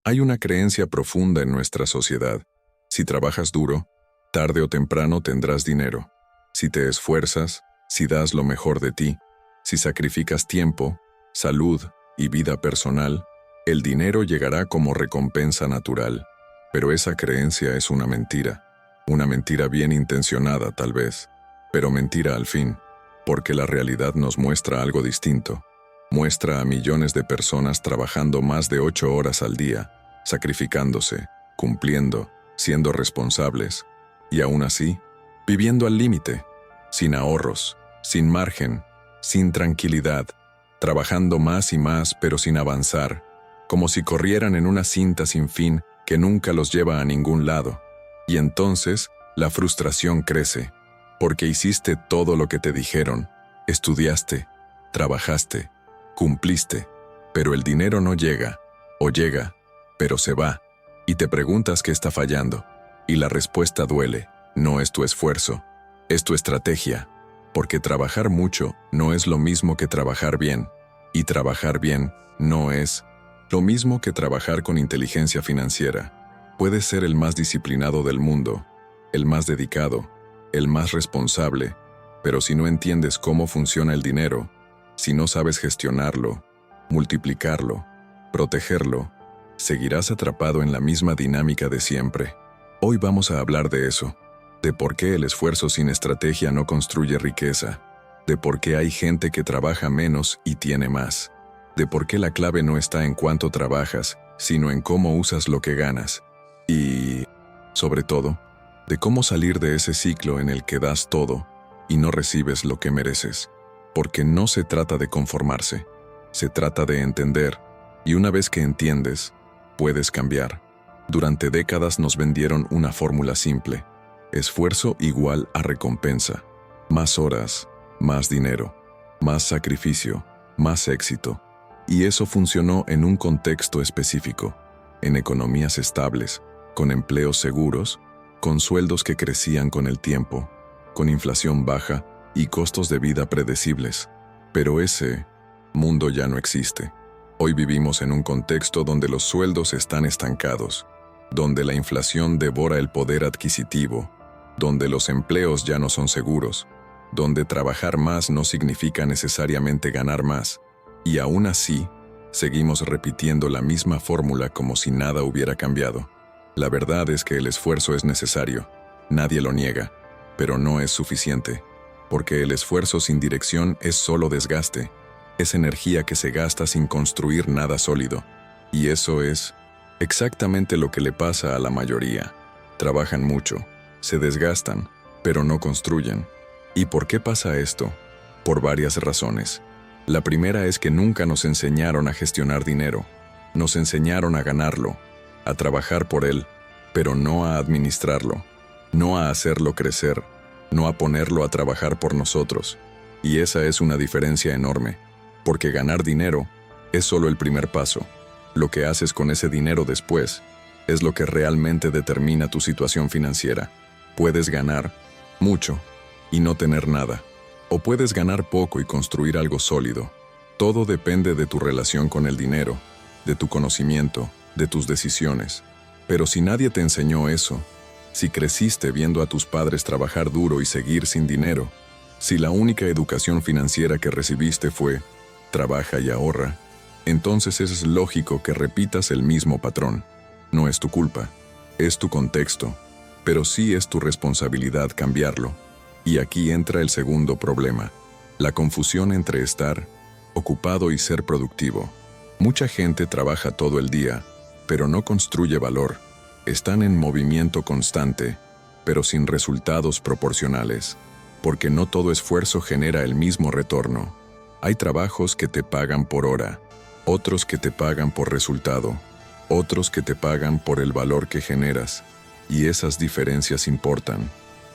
Hay una creencia profunda en nuestra sociedad. Si trabajas duro, tarde o temprano tendrás dinero. Si te esfuerzas, si das lo mejor de ti, si sacrificas tiempo, salud y vida personal, el dinero llegará como recompensa natural. Pero esa creencia es una mentira bien intencionada tal vez, pero mentira al fin, porque la realidad nos muestra algo distinto. Muestra a millones de personas trabajando más de 8 horas al día, sacrificándose, cumpliendo, siendo responsables, y aún así, viviendo al límite, sin ahorros, sin margen, sin tranquilidad, trabajando más y más pero sin avanzar, como si corrieran en una cinta sin fin que nunca los lleva a ningún lado. Y entonces, la frustración crece, porque hiciste todo lo que te dijeron, estudiaste, trabajaste, cumpliste, pero el dinero no llega, o llega, pero se va, y te preguntas qué está fallando, y la respuesta duele, no es tu esfuerzo, es tu estrategia, porque trabajar mucho no es lo mismo que trabajar bien, y trabajar bien no es lo mismo que trabajar con inteligencia financiera. Puedes ser el más disciplinado del mundo, el más dedicado, el más responsable, pero si no entiendes cómo funciona el dinero, si no sabes gestionarlo, multiplicarlo, protegerlo, seguirás atrapado en la misma dinámica de siempre. Hoy vamos a hablar de eso, de por qué el esfuerzo sin estrategia no construye riqueza, de por qué hay gente que trabaja menos y tiene más, de por qué la clave no está en cuánto trabajas, sino en cómo usas lo que ganas, y, sobre todo, de cómo salir de ese ciclo en el que das todo y no recibes lo que mereces. Porque no se trata de conformarse, se trata de entender, y una vez que entiendes, puedes cambiar. Durante décadas nos vendieron una fórmula simple: esfuerzo igual a recompensa. Más horas, más dinero, más sacrificio, más éxito. Y eso funcionó en un contexto específico, en economías estables, con empleos seguros, con sueldos que crecían con el tiempo, con inflación baja y costos de vida predecibles. Pero ese mundo ya no existe. Hoy vivimos en un contexto donde los sueldos están estancados, donde la inflación devora el poder adquisitivo, donde los empleos ya no son seguros, donde trabajar más no significa necesariamente ganar más, y aún así, seguimos repitiendo la misma fórmula como si nada hubiera cambiado. La verdad es que el esfuerzo es necesario, nadie lo niega, pero no es suficiente, porque el esfuerzo sin dirección es solo desgaste, es energía que se gasta sin construir nada sólido, y eso es exactamente lo que le pasa a la mayoría. Trabajan mucho, se desgastan, pero no construyen. ¿Y por qué pasa esto? Por varias razones. La primera es que nunca nos enseñaron a gestionar dinero, nos enseñaron a ganarlo, a trabajar por él, pero no a administrarlo, no a hacerlo crecer, no a ponerlo a trabajar por nosotros. Y esa es una diferencia enorme, porque ganar dinero es solo el primer paso. Lo que haces con ese dinero después es lo que realmente determina tu situación financiera. Puedes ganar mucho y no tener nada, o puedes ganar poco y construir algo sólido. Todo depende de tu relación con el dinero, de tu conocimiento, de tus decisiones. Pero si nadie te enseñó eso, si creciste viendo a tus padres trabajar duro y seguir sin dinero, si la única educación financiera que recibiste fue trabaja y ahorra, entonces es lógico que repitas el mismo patrón. No es tu culpa, es tu contexto, pero sí es tu responsabilidad cambiarlo. Y aquí entra el segundo problema, la confusión entre estar ocupado y ser productivo. Mucha gente trabaja todo el día, pero no construye valor. Están en movimiento constante, pero sin resultados proporcionales, porque no todo esfuerzo genera el mismo retorno. Hay trabajos que te pagan por hora, otros que te pagan por resultado, otros que te pagan por el valor que generas, y esas diferencias importan.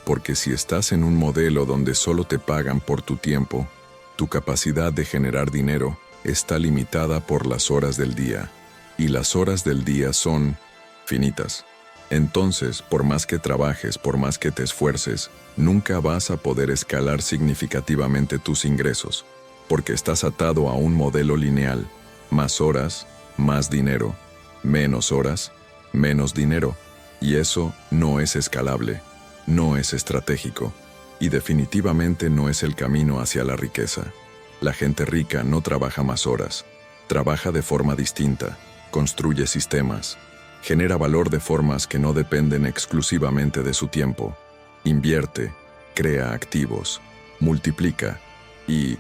Porque si estás en un modelo donde solo te pagan por tu tiempo, tu capacidad de generar dinero está limitada por las horas del día, y las horas del día son finitas. Entonces, por más que trabajes, por más que te esfuerces, nunca vas a poder escalar significativamente tus ingresos, porque estás atado a un modelo lineal, más horas, más dinero, Menos horas, menos dinero, y eso no es escalable, no es estratégico, y definitivamente no es el camino hacia la riqueza. La gente rica no trabaja más horas, trabaja de forma distinta, construye sistemas, genera valor de formas que no dependen exclusivamente de su tiempo, invierte, crea activos, multiplica, y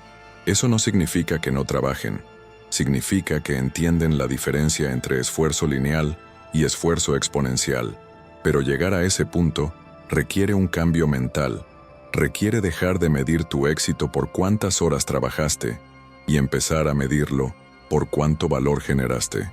eso no significa que no trabajen, significa que entienden la diferencia entre esfuerzo lineal y esfuerzo exponencial, pero llegar a ese punto requiere un cambio mental, requiere dejar de medir tu éxito por cuántas horas trabajaste y empezar a medirlo por cuánto valor generaste.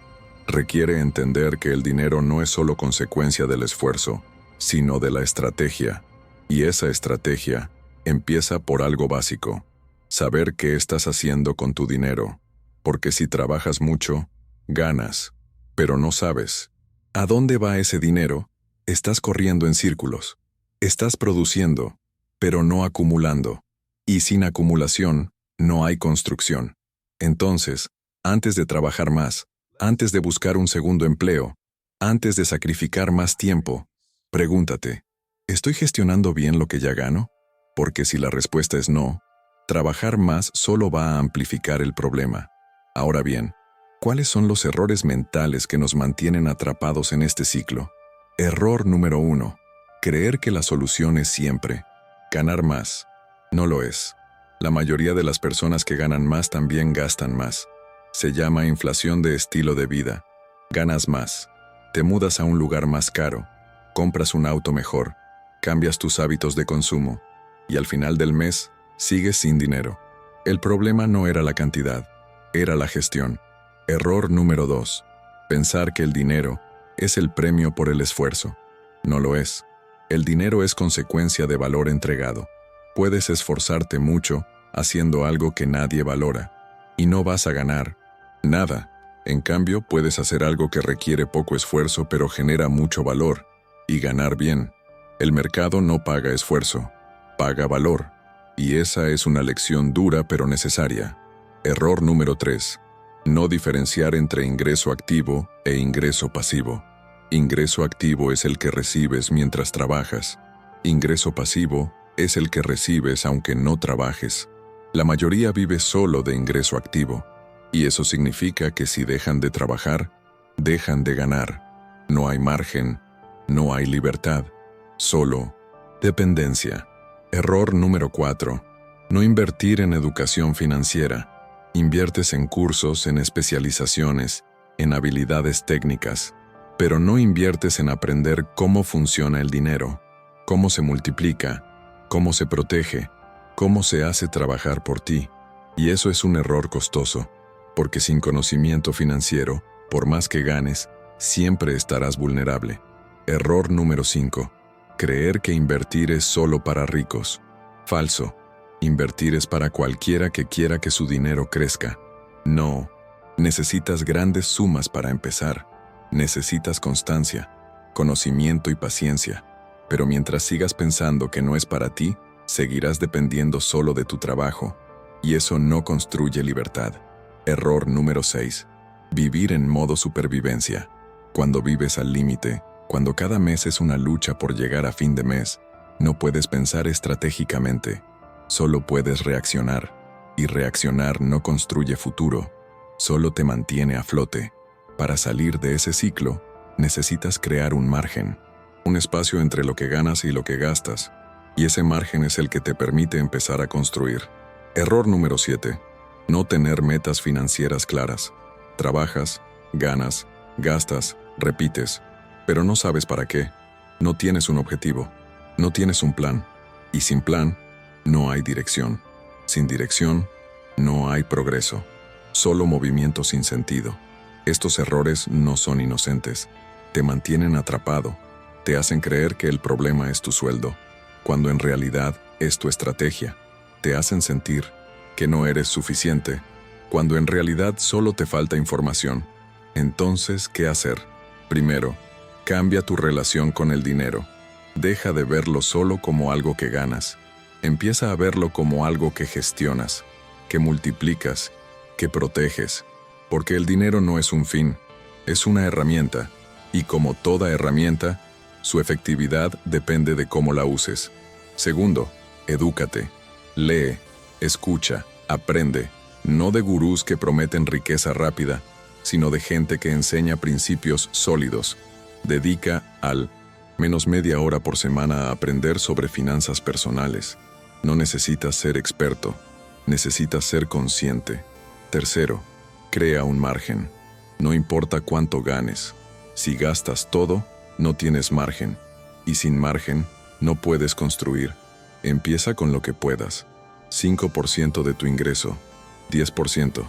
Requiere entender que el dinero no es solo consecuencia del esfuerzo, sino de la estrategia, y esa estrategia empieza por algo básico: saber qué estás haciendo con tu dinero, porque si trabajas mucho, ganas, pero no sabes ¿a dónde va ese dinero? Estás corriendo en círculos. Estás produciendo, pero no acumulando. Y sin acumulación, no hay construcción. Entonces, antes de trabajar más, antes de buscar un segundo empleo, antes de sacrificar más tiempo, pregúntate, ¿estoy gestionando bien lo que ya gano? Porque si la respuesta es no, trabajar más solo va a amplificar el problema. Ahora bien, ¿cuáles son los errores mentales que nos mantienen atrapados en este ciclo? Error número 1. Creer que la solución es siempre ganar más. No lo es. La mayoría de las personas que ganan más también gastan más. Se llama inflación de estilo de vida. Ganas más. Te mudas a un lugar más caro. Compras un auto mejor. Cambias tus hábitos de consumo. Y al final del mes, sigues sin dinero. El problema no era la cantidad, era la gestión. Error número 2. Pensar que el dinero es el premio por el esfuerzo. No lo es. El dinero es consecuencia de valor entregado. Puedes esforzarte mucho haciendo algo que nadie valora, y no vas a ganar nada. En cambio, puedes hacer algo que requiere poco esfuerzo pero genera mucho valor, y ganar bien. El mercado no paga esfuerzo, paga valor, y esa es una lección dura pero necesaria. Error número 3. No diferenciar entre ingreso activo e ingreso pasivo. Ingreso activo es el que recibes mientras trabajas. Ingreso pasivo es el que recibes aunque no trabajes. La mayoría vive solo de ingreso activo, y eso significa que si dejan de trabajar, dejan de ganar. No hay margen, no hay libertad, solo dependencia. Error número 4. No invertir en educación financiera. Inviertes en cursos, en especializaciones, en habilidades técnicas, pero no inviertes en aprender cómo funciona el dinero, cómo se multiplica, cómo se protege, cómo se hace trabajar por ti. Y eso es un error costoso, porque sin conocimiento financiero, por más que ganes, siempre estarás vulnerable. Error número 5. Creer que invertir es solo para ricos. Falso. Invertir es para cualquiera que quiera que su dinero crezca. No. Necesitas grandes sumas para empezar. Necesitas constancia, conocimiento y paciencia. Pero mientras sigas pensando que no es para ti, seguirás dependiendo solo de tu trabajo. Y eso no construye libertad. Error número 6. Vivir en modo supervivencia. Cuando vives al límite, cuando cada mes es una lucha por llegar a fin de mes, no puedes pensar estratégicamente. Solo puedes reaccionar. Y reaccionar no construye futuro, solo te mantiene a flote. Para salir de ese ciclo, necesitas crear un margen, un espacio entre lo que ganas y lo que gastas, y ese margen es el que te permite empezar a construir. Error número 7. No tener metas financieras claras. Trabajas, ganas, gastas, repites, pero no sabes para qué. No tienes un objetivo, no tienes un plan, y sin plan, no hay dirección. Sin dirección, no hay progreso, solo movimiento sin sentido. Estos errores no son inocentes, te mantienen atrapado, te hacen creer que el problema es tu sueldo, cuando en realidad es tu estrategia. Te hacen sentir que no eres suficiente, cuando en realidad solo te falta información. Entonces, ¿qué hacer? Primero, cambia tu relación con el dinero. Deja de verlo solo como algo que ganas. Empieza a verlo como algo que gestionas, que multiplicas, que proteges. Porque el dinero no es un fin, Es una herramienta, y como toda herramienta, su efectividad depende de cómo la uses. Segundo, edúcate. Lee, escucha, aprende, no de gurús que prometen riqueza rápida, sino de gente que enseña principios sólidos. Dedica al menos media hora por semana a aprender sobre finanzas personales. No necesitas ser experto, necesitas ser consciente. Tercero, crea un margen. No importa cuánto ganes. Si gastas todo, no tienes margen. Y sin margen, no puedes construir. Empieza con lo que puedas. 5% de tu ingreso, 10%,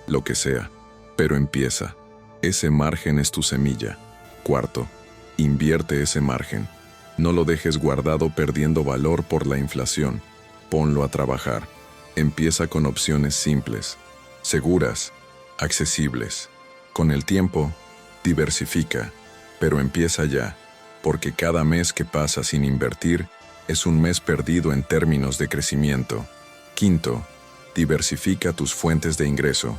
lo que sea. Pero empieza. Ese margen es tu semilla. Cuarto, invierte ese margen. No lo dejes guardado perdiendo valor por la inflación. Ponlo a trabajar. Empieza con opciones simples, seguras, accesibles. Con el tiempo, diversifica, pero empieza ya, porque cada mes que pasa sin invertir es un mes perdido en términos de crecimiento. Quinto, diversifica tus fuentes de ingreso.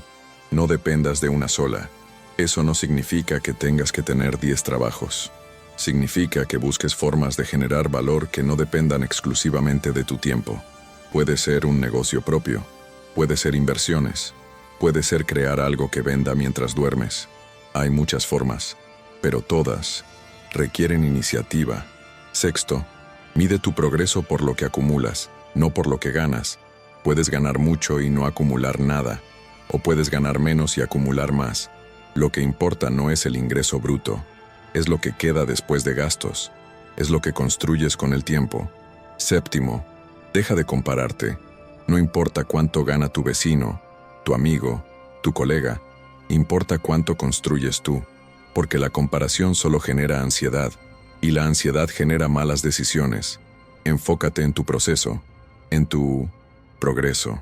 No dependas de una sola. Eso no significa que tengas que tener 10 trabajos. Significa que busques formas de generar valor que no dependan exclusivamente de tu tiempo. Puede ser un negocio propio, puede ser inversiones, puede ser crear algo que venda mientras duermes. Hay muchas formas, pero todas requieren iniciativa. Sexto, mide tu progreso por lo que acumulas, no por lo que ganas. Puedes ganar mucho y no acumular nada, o puedes ganar menos y acumular más. Lo que importa no es el ingreso bruto, es lo que queda después de gastos, es lo que construyes con el tiempo. Séptimo, deja de compararte. No importa cuánto gana tu vecino, tu amigo, tu colega, importa cuánto construyes tú, porque la comparación solo genera ansiedad, y la ansiedad genera malas decisiones. Enfócate en tu proceso, en tu progreso,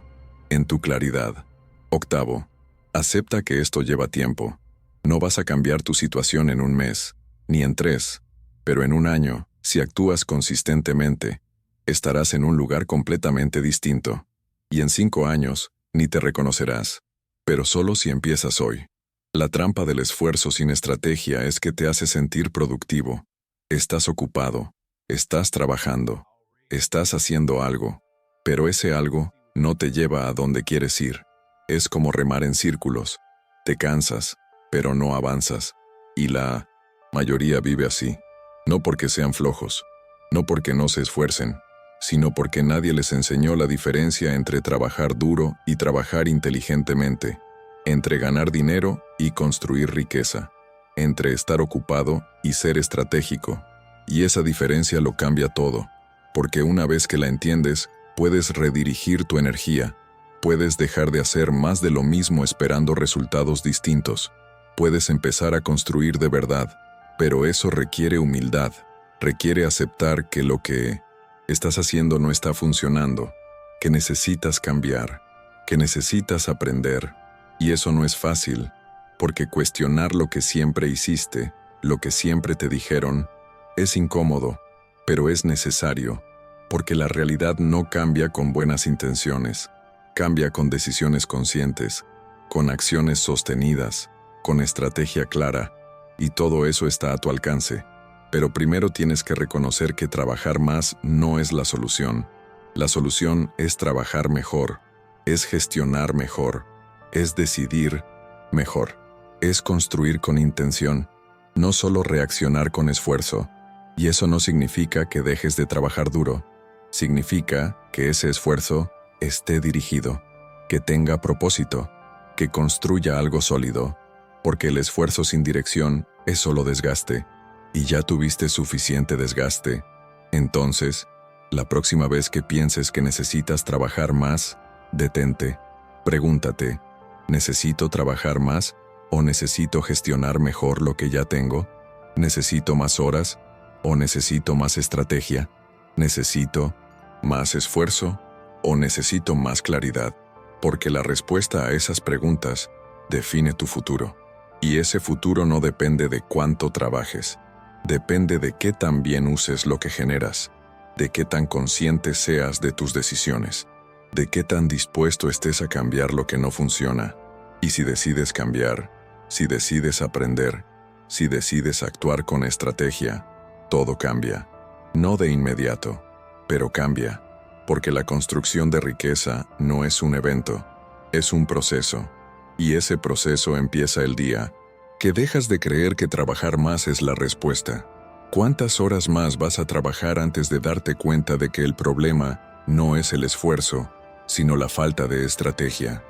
en tu claridad. Octavo, acepta que esto lleva tiempo. No vas a cambiar tu situación en un mes, ni en 3, pero en un año, si actúas consistentemente, estarás en un lugar completamente distinto. Y en 5 años, ni te reconocerás, pero solo si empiezas hoy. La trampa del esfuerzo sin estrategia es que te hace sentir productivo. Estás ocupado, estás trabajando, estás haciendo algo, pero ese algo no te lleva a donde quieres ir. Es como remar en círculos. Te cansas, pero no avanzas. Y la mayoría vive así. No porque sean flojos, no porque no se esfuercen, sino porque nadie les enseñó la diferencia entre trabajar duro y trabajar inteligentemente, entre ganar dinero y construir riqueza, entre estar ocupado y ser estratégico. Y esa diferencia lo cambia todo, porque una vez que la entiendes, puedes redirigir tu energía, puedes dejar de hacer más de lo mismo esperando resultados distintos, puedes empezar a construir de verdad, pero eso requiere humildad, requiere aceptar que lo que estás haciendo no está funcionando, que necesitas cambiar, que necesitas aprender. Y eso no es fácil, porque cuestionar lo que siempre hiciste, lo que siempre te dijeron, es incómodo, pero es necesario, porque la realidad no cambia con buenas intenciones, cambia con decisiones conscientes, con acciones sostenidas, con estrategia clara, y todo eso está a tu alcance. Pero primero tienes que reconocer que trabajar más no es la solución. La solución es trabajar mejor, es gestionar mejor, es decidir mejor, es construir con intención, no solo reaccionar con esfuerzo. Y eso no significa que dejes de trabajar duro, significa que ese esfuerzo esté dirigido, que tenga propósito, que construya algo sólido, porque el esfuerzo sin dirección es solo desgaste. Y ya tuviste suficiente desgaste. Entonces, la próxima vez que pienses que necesitas trabajar más, detente. Pregúntate, ¿necesito trabajar más o necesito gestionar mejor lo que ya tengo? ¿Necesito más horas o necesito más estrategia? ¿Necesito más esfuerzo o necesito más claridad? Porque la respuesta a esas preguntas define tu futuro. Y ese futuro no depende de cuánto trabajes. Depende de qué tan bien uses lo que generas, de qué tan consciente seas de tus decisiones, de qué tan dispuesto estés a cambiar lo que no funciona. Y si decides cambiar, Si decides aprender, si decides actuar con estrategia, todo cambia. No de inmediato, pero cambia, porque la construcción de riqueza no es un evento, es un proceso. Y ese proceso empieza el día que dejas de creer que trabajar más es la respuesta. ¿Cuántas horas más vas a trabajar antes de darte cuenta de que el problema no es el esfuerzo, sino la falta de estrategia?